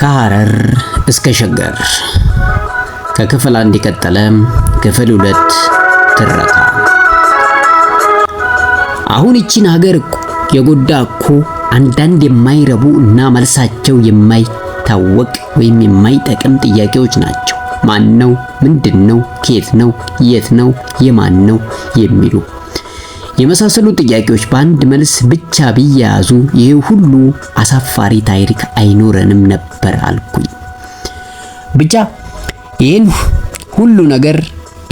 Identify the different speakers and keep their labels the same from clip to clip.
Speaker 1: ከሐረር እስከ ሸገር ከክፍል 1 የቀጠለ ክፍል 2 ትረካ። አሁን እቺን ሀገር የጎዳ እኮ አንዳንድ የማይረቡ እና መልሳቸው የማይታወቅ ወይም የማይጠቅም ጥያቄዎች ናቸው። ማን ነው? ምንድነው? ከየት ነው? የት ነው? የማን ነው? የሚሉ የመሳሰሉ ጥያቄዎች በአንድ መልስ ብቻ ቢያዙ ይሄ ሁሉ አሳፋሪ ታሪክ አይኖረንም ነበር አልኩኝ። ብቻ ይሄን ሁሉ ነገር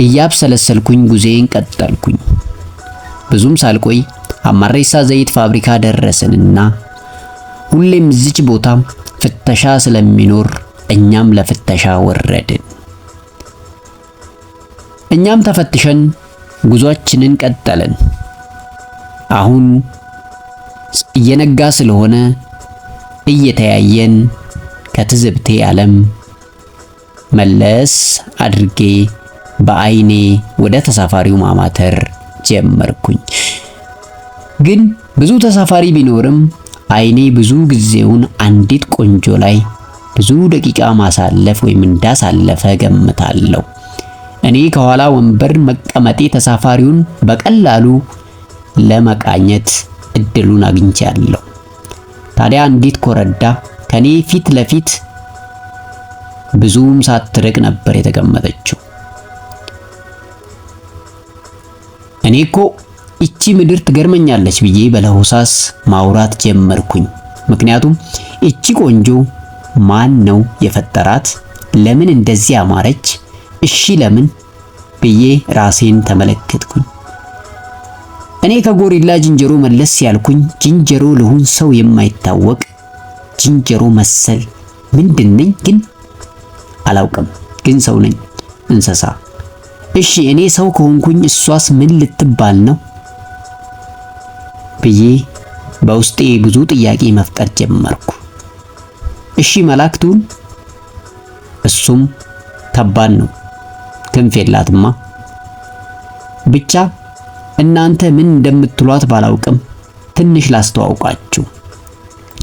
Speaker 1: እያብሰለሰልኩኝ ጉዜን ቀጠልኩኝ። ብዙም ሳልቆይ አማሬሳ ዘይት ፋብሪካ ደረስንና ሁሌም እዚች ቦታ ፍተሻ ስለሚኖር እኛም ለፍተሻ ወረድን። እኛም ተፈትሸን ጉዟችንን ቀጠልን። አሁን እየነጋ ስለሆነ እየተያየን ከትዝብቴ ዓለም መለስ አድርጌ በአይኔ ወደ ተሳፋሪው ማማተር ጀመርኩኝ። ግን ብዙ ተሳፋሪ ቢኖርም አይኔ ብዙ ጊዜውን አንዲት ቆንጆ ላይ ብዙ ደቂቃ ማሳለፍ ወይም እንዳሳለፈ ገምታለሁ። እኔ ከኋላ ወንበር መቀመጤ ተሳፋሪውን በቀላሉ ለመቃኘት እድሉን አግኝቻለሁ። ታዲያ አንዲት ኮረዳ ከኔ ፊት ለፊት ብዙም ሳትርቅ ነበር የተቀመጠችው። እኔ እኮ እቺ ምድር ትገርመኛለች ብዬ በለሆሳስ ማውራት ጀመርኩኝ። ምክንያቱም እቺ ቆንጆ ማን ነው የፈጠራት? ለምን እንደዚህ አማረች? እሺ ለምን ብዬ ራሴን ተመለከትኩኝ። እኔ ከጎሪላ ዝንጀሮ መለስ ያልኩኝ ዝንጀሮ ልሁን ሰው የማይታወቅ ዝንጀሮ መሰል ምንድነኝ ግን አላውቅም። ግን ሰው ነኝ፣ እንስሳ። እሺ እኔ ሰው ከሆንኩኝ እሷስ ምን ልትባል ነው ብዬ በውስጤ ብዙ ጥያቄ መፍጠር ጀመርኩ። እሺ መላእክቱን እሱም ከባድ ነው፣ ክንፍ የላትማ። ብቻ እናንተ ምን እንደምትሏት ባላውቅም ትንሽ ላስተዋውቃችሁ።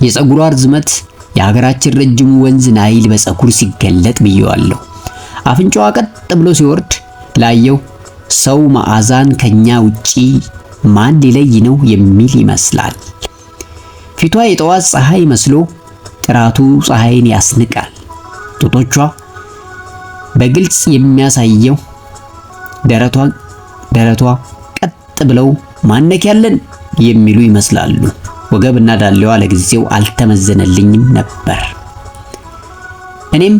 Speaker 1: የፀጉሯ ርዝመት የሀገራችን ረጅሙ ወንዝ ናይል በፀጉር ሲገለጥ ብየዋለሁ። አፍንጫዋ ቀጥ ብሎ ሲወርድ ላየው ሰው መዓዛን ከኛ ውጪ ማን ሊለይ ነው የሚል ይመስላል። ፊቷ የጠዋት ፀሐይ መስሎ ጥራቱ ፀሐይን ያስንቃል። ጡቶቿ በግልጽ የሚያሳየው ደረቷ ቀጥ ብለው ማነክ ያለን የሚሉ ይመስላሉ። ወገብና ዳሌዋ ለጊዜው አልተመዘነልኝም ነበር። እኔም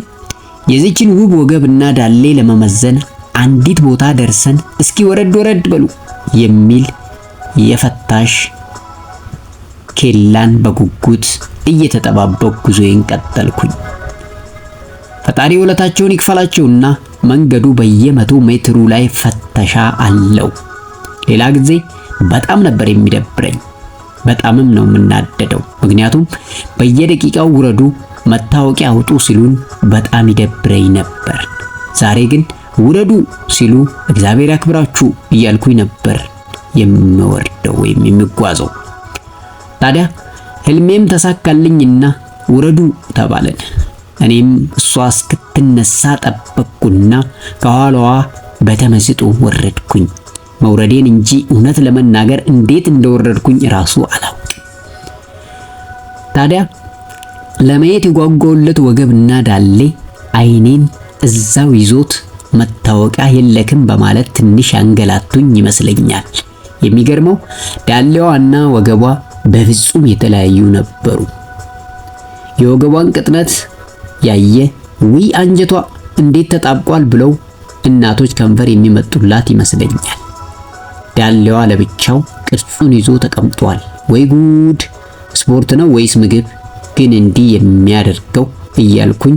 Speaker 1: የዚችን ውብ ወገብና ዳሌ ለመመዘን አንዲት ቦታ ደርሰን እስኪ ወረድ ወረድ በሉ የሚል የፈታሽ ኬላን በጉጉት እየተጠባበቅኩ ጉዞዬን ቀጠልኩኝ። ፈጣሪ ውለታቸውን ይክፈላቸውና መንገዱ በየ100 ሜትሩ ላይ ፍተሻ አለው። ሌላ ጊዜ በጣም ነበር የሚደብረኝ፣ በጣምም ነው የምናደደው። ምክንያቱም በየደቂቃው ውረዱ፣ መታወቂያ አውጡ ሲሉን በጣም ይደብረኝ ነበር። ዛሬ ግን ውረዱ ሲሉ እግዚአብሔር ያክብራችሁ እያልኩኝ ነበር የምወርደው ወይም የሚጓዘው። ታዲያ ህልሜም ተሳካልኝና ውረዱ ተባለን። እኔም እሷ እስክትነሳ ጠበቅኩና ከኋላዋ በተመስጦ ወረድኩኝ። መውረዴን እንጂ እውነት ለመናገር እንዴት እንደወረድኩኝ ራሱ አላውቅም። ታዲያ ለማየት የጓጓውለት ወገብና ዳሌ አይኔን እዛው ይዞት መታወቂያ የለክም በማለት ትንሽ አንገላቱኝ ይመስለኛል። የሚገርመው ዳሌዋና ወገቧ በፍጹም የተለያዩ ነበሩ። የወገቧን ቅጥነት ያየ ውይ አንጀቷ እንዴት ተጣብቋል ብለው እናቶች ከንፈር የሚመጡላት ይመስለኛል። ዳሌዋ ለብቻው ቅርጹን ይዞ ተቀምጧል። ወይ ጉድ! ስፖርት ነው ወይስ ምግብ ግን እንዲህ የሚያደርገው እያልኩኝ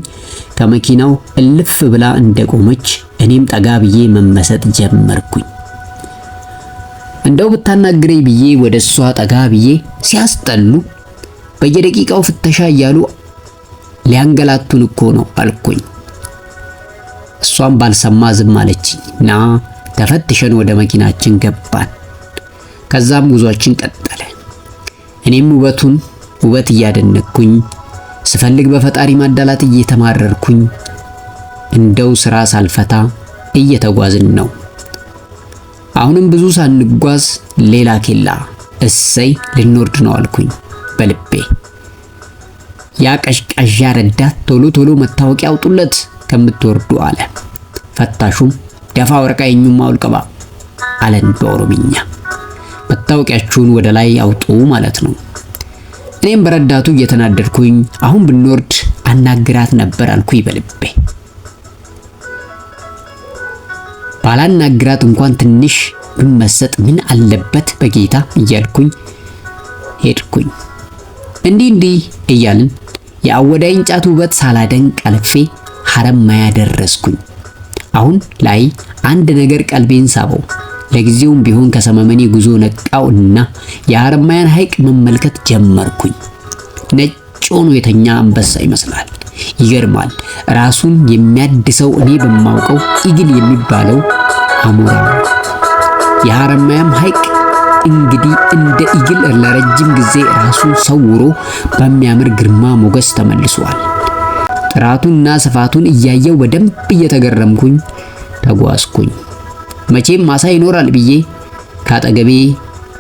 Speaker 1: ከመኪናው እልፍ ብላ እንደቆመች እኔም ጠጋ ብዬ መመሰጥ ጀመርኩኝ። እንደው ብታናግረኝ ብዬ ወደሷ ጠጋ ብዬ ሲያስጠሉ በየደቂቃው ፍተሻ እያሉ ሊያንገላቱን እኮ ነው አልኩኝ። እሷም ባልሰማ ዝም አለችኝና ተፈትሸን ወደ መኪናችን ገባን። ከዛም ጉዟችን ቀጠለ። እኔም ውበት እያደነኩኝ ስፈልግ በፈጣሪ ማዳላት እየተማረርኩኝ እንደው ስራ ሳልፈታ እየተጓዝን ነው። አሁንም ብዙ ሳንጓዝ ሌላ ኬላ። እሰይ ልንወርድ ነው አልኩኝ በልቤ። ያ ቀዥቃዣ ረዳት ቶሎ ቶሎ መታወቂያ አውጡለት ከምትወርዱ አለ። ፈታሹም ደፋ ወርቃ የኙማ አውልቀባ አለን በኦሮምኛ። መታወቂያችሁን ወደ ላይ አውጡ ማለት ነው። እኔም በረዳቱ እየተናደድኩኝ አሁን ብንወርድ አናግራት ነበር አልኩኝ በልቤ። ባላናግራት እንኳን ትንሽ ብመሰጥ ምን አለበት በጌታ እያልኩኝ ሄድኩኝ። እንዲህ እያልን የአወዳይን ጫት ውበት ሳላደንቅ አልፌ ሐረማያ ደረስኩኝ። አሁን ላይ አንድ ነገር ቀልቤን ሳበው። ለጊዜውም ቢሆን ከሰመመኔ ጉዞ ነቃው እና የሐረማያን ሐይቅ መመልከት ጀመርኩኝ። ነጭ ሆኖ የተኛ አንበሳ ይመስላል። ይገርማል። ራሱን የሚያድሰው እኔ በማውቀው ኢግል የሚባለው አሞራ። የሐረማያም ሐይቅ እንግዲህ እንደ ኢግል ለረጅም ጊዜ ራሱን ሰውሮ በሚያምር ግርማ ሞገስ ተመልሷል። ጥራቱንና ስፋቱን እያየው በደንብ እየተገረምኩኝ ተጓዝኩኝ። መቼም ማሳ ይኖራል ብዬ ካጠገቤ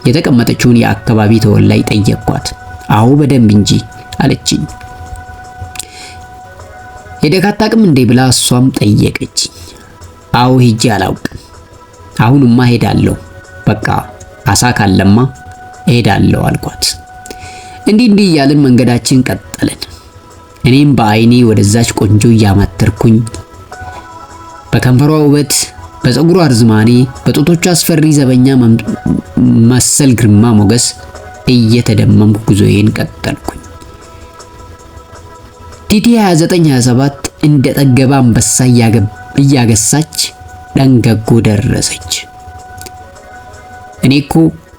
Speaker 1: የተቀመጠችውን የአካባቢ ተወላጅ ጠየቅኳት። አዎ በደንብ እንጂ አለችኝ። ሄደህ አታውቅም እንዴ ብላ እሷም ጠየቀችኝ። አዎ ሄጄ አላውቅም። አሁንማ ሄዳለሁ። በቃ አሳ ካለማ ሄዳለሁ አልኳት። እንዲህ እያልን መንገዳችን ቀጠልን። እኔም በአይኔ ወደዛች ቆንጆ እያማተርኩኝ በከንፈሯ ውበት፣ በፀጉሯ ርዝማኔ፣ በጡቶቿ አስፈሪ ዘበኛ መሰል ግርማ ሞገስ እየተደመምኩ ጉዞዬን ቀጠልኩኝ። ቲቲ 2927 እንደ ጠገባ አንበሳ እያገሳች ደንገጎ ደረሰች። እኔ እኮ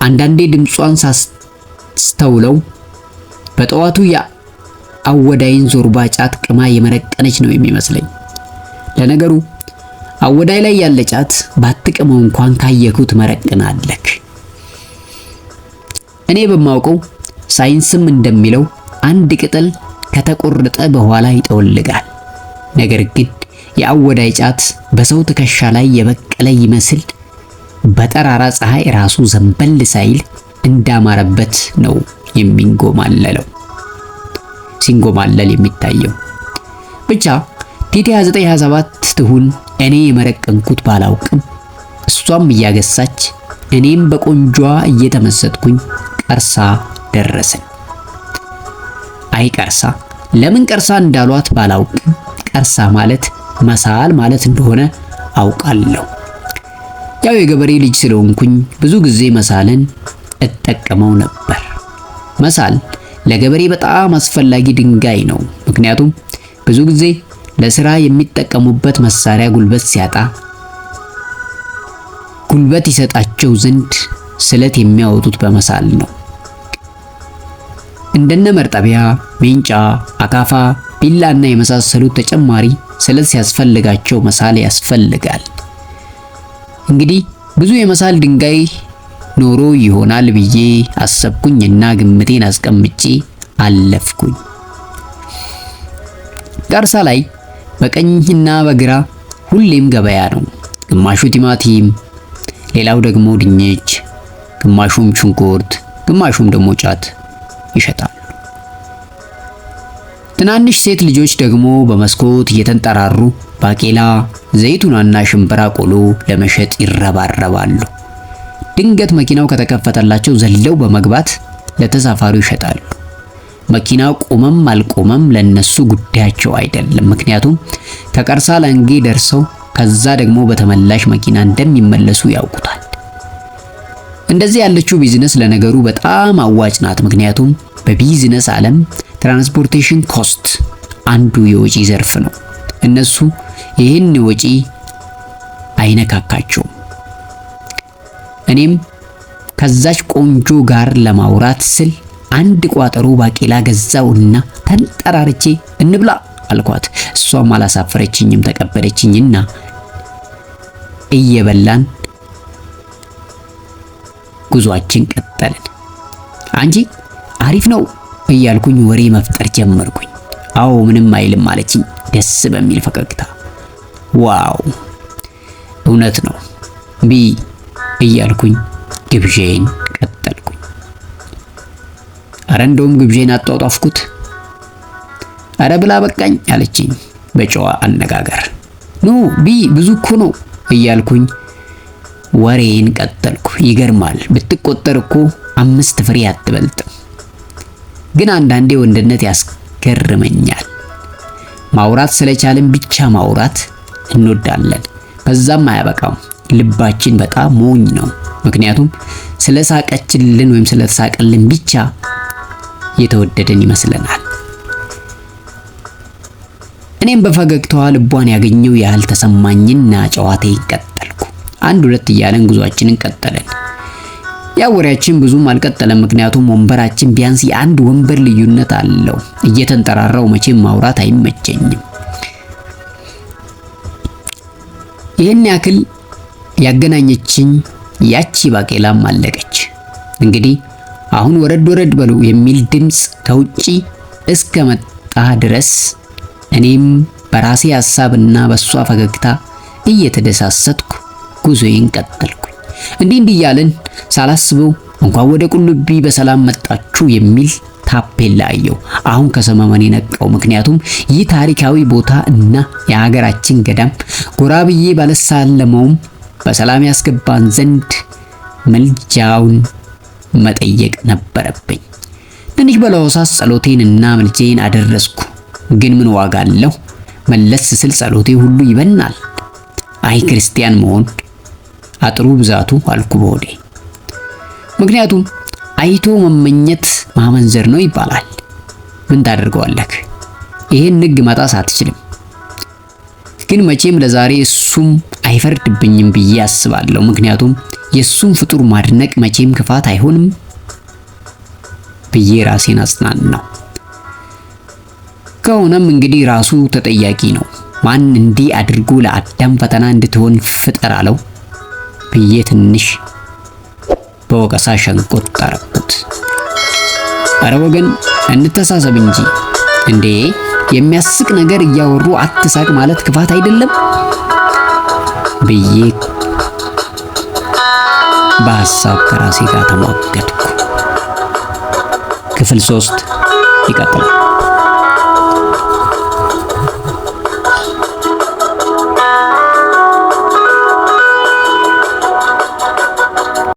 Speaker 1: አንዳንዴ ድምጿን ሳስተውለው በጠዋቱ የአወዳይን ዞርባ ጫት ቅማ የመረቀነች ነው የሚመስለኝ። ለነገሩ አወዳይ ላይ ያለ ጫት ባትቅመው እንኳን ካየኩት መረቅናለክ። እኔ በማውቀው ሳይንስም እንደሚለው አንድ ቅጠል ከተቆረጠ በኋላ ይጠወልጋል። ነገር ግን የአወዳይ ጫት በሰው ትከሻ ላይ የበቀለ ይመስል በጠራራ ፀሐይ ራሱ ዘንበል ሳይል እንዳማረበት ነው ሲንጎማለል የሚታየው። ብቻ ቲቲ 2927 ትሁን እኔ የመረቀንኩት ባላውቅም እሷም እያገሳች እኔም በቆንጆዋ እየተመሰጥኩኝ ቀርሳ ደረስን። አይ ቀርሳ ለምን ቀርሳ እንዳሏት ባላውቅም ቀርሳ ማለት መሳል ማለት እንደሆነ አውቃለሁ። ያው የገበሬ ልጅ ስለሆንኩኝ ብዙ ጊዜ መሳልን እጠቀመው ነበር። መሳል ለገበሬ በጣም አስፈላጊ ድንጋይ ነው። ምክንያቱም ብዙ ጊዜ ለስራ የሚጠቀሙበት መሳሪያ ጉልበት ሲያጣ ጉልበት ይሰጣቸው ዘንድ ስለት የሚያወጡት በመሳል ነው። እንደነ መርጠቢያ፣ ሜንጫ፣ አካፋ፣ ቢላና የመሳሰሉት ተጨማሪ ስለት ሲያስፈልጋቸው መሳል ያስፈልጋል። እንግዲህ ብዙ የመሳል ድንጋይ ኖሮ ይሆናል ብዬ አሰብኩኝና ግምቴን አስቀምጬ አለፍኩኝ። ቀርሳ ላይ በቀኝና በግራ ሁሌም ገበያ ነው። ግማሹ ቲማቲም፣ ሌላው ደግሞ ድንች፣ ግማሹም ሽንኩርት፣ ግማሹም ደግሞ ጫት ይሸጣሉ። ትናንሽ ሴት ልጆች ደግሞ በመስኮት እየተንጠራሩ ባቄላ፣ ዘይቱናና ሽምብራ ቆሎ ለመሸጥ ይረባረባሉ። ድንገት መኪናው ከተከፈተላቸው ዘለው በመግባት ለተሳፋሪው ይሸጣሉ። መኪናው ቆመም አልቆመም ለነሱ ጉዳያቸው አይደለም። ምክንያቱም ከቀርሳ ላንጌ ደርሰው ከዛ ደግሞ በተመላሽ መኪና እንደሚመለሱ ያውቁታል። እንደዚህ ያለችው ቢዝነስ ለነገሩ በጣም አዋጭ ናት። ምክንያቱም በቢዝነስ ዓለም ትራንስፖርቴሽን ኮስት አንዱ የወጪ ዘርፍ ነው። እነሱ ይህን ወጪ አይነካካቸውም። እኔም ከዛች ቆንጆ ጋር ለማውራት ስል አንድ ቋጠሮ ባቄላ ገዛውና ተንጠራርቼ እንብላ አልኳት። እሷም አላሳፈረችኝም፣ ተቀበለችኝና እየበላን ጉዟችን ቀጠልን። አንቺ አሪፍ ነው እያልኩኝ ወሬ መፍጠር ጀመርኩኝ። አዎ ምንም አይልም አለችኝ ደስ በሚል ፈገግታ። ዋው እውነት ነው እያልኩኝ ግብዣዬን ቀጠልኩኝ። አረ እንደውም ግብዣዬን አጧጧፍኩት። አረ ብላ በቃኝ አለችኝ በጨዋ አነጋገር። ኖ ብዙ እኮ ነው እያልኩኝ ወሬን ቀጠልኩ። ይገርማል ብትቆጠር እኮ 5 ፍሬ አትበልጥም። ግን አንዳንዴ ወንድነት ያስገርመኛል። ማውራት ስለቻልን ብቻ ማውራት እንወዳለን። በዛም አያበቃም። ልባችን በጣም ሞኝ ነው። ምክንያቱም ስለሳቀችልን ወይም ስለተሳቀልን ብቻ የተወደደን ይመስለናል። እኔም በፈገግታዋ ልቧን ያገኘው ያህል ተሰማኝና ጨዋታዬን ቀጠልኩ። 1-2 እያለን ጉዟችንን ቀጠለን። ያ ወሬያችን ብዙም አልቀጠለም። ምክንያቱም ወንበራችን ቢያንስ የአንድ ወንበር ልዩነት አለው። እየተንጠራራው መቼም ማውራት አይመቸኝም። ይህን ያክል ያገናኘችኝ ያቺ ባቄላም አለቀች። እንግዲህ አሁን ወረድ በሉ የሚል ድምፅ ከውጪ እስከ መጣ ድረስ እኔም በራሴ ሐሳብና በሷ ፈገግታ እየተደሳሰትኩ ጉዞዬን ቀጠልኩ። እንዲህ እያለን ሳላስበው እንኳን ወደ ቁልቢ በሰላም መጣችሁ የሚል ታፔላ አየሁ። አሁን ከሰመመኔ ነቃው። ምክንያቱም ይህ ታሪካዊ ቦታ እና የሀገራችን ገዳም ጎራ ብዬ ባልሳለመውም በሰላም ያስገባን ዘንድ መልጃውን መጠየቅ ነበረብኝ። ትንሽ በለሆሳስ ጸሎቴንና መልጄን አደረስኩ። ግን ምን ዋጋ አለው? መለስ ስል ጸሎቴ ሁሉ ይበናል። አይ ክርስቲያን መሆን አጥሩ ብዛቱ አልኩ በሆዴ። ምክንያቱም አይቶ መመኘት ማመንዘር ነው ይባላል። ምን ታደርገዋለህ? ይሄን ሕግ መጣስ አትችልም። ግን መቼም ለዛሬ እሱም አይፈርድብኝም ብዬ አስባለሁ። ምክንያቱም የሱም ፍጡር ማድነቅ መቼም ክፋት አይሆንም ብዬ ራሴን አጽናናው። ከሆነም እንግዲህ ራሱ ተጠያቂ ነው። ማን እንዲህ አድርጎ ለአዳም ፈተና እንድትሆን ፍጠር አለው ብዬ ትንሽ በወቀሳ ሸንቆጥ አረኩት። አረ ወገን እንተሳሰብ እንጂ እንዴ! የሚያስቅ ነገር እያወሩ አትሳቅ ማለት ክፋት አይደለም ብዬ በሐሳብ ከራሴ ጋር ተሟገትኩ። ክፍል 3 ይቀጥላል።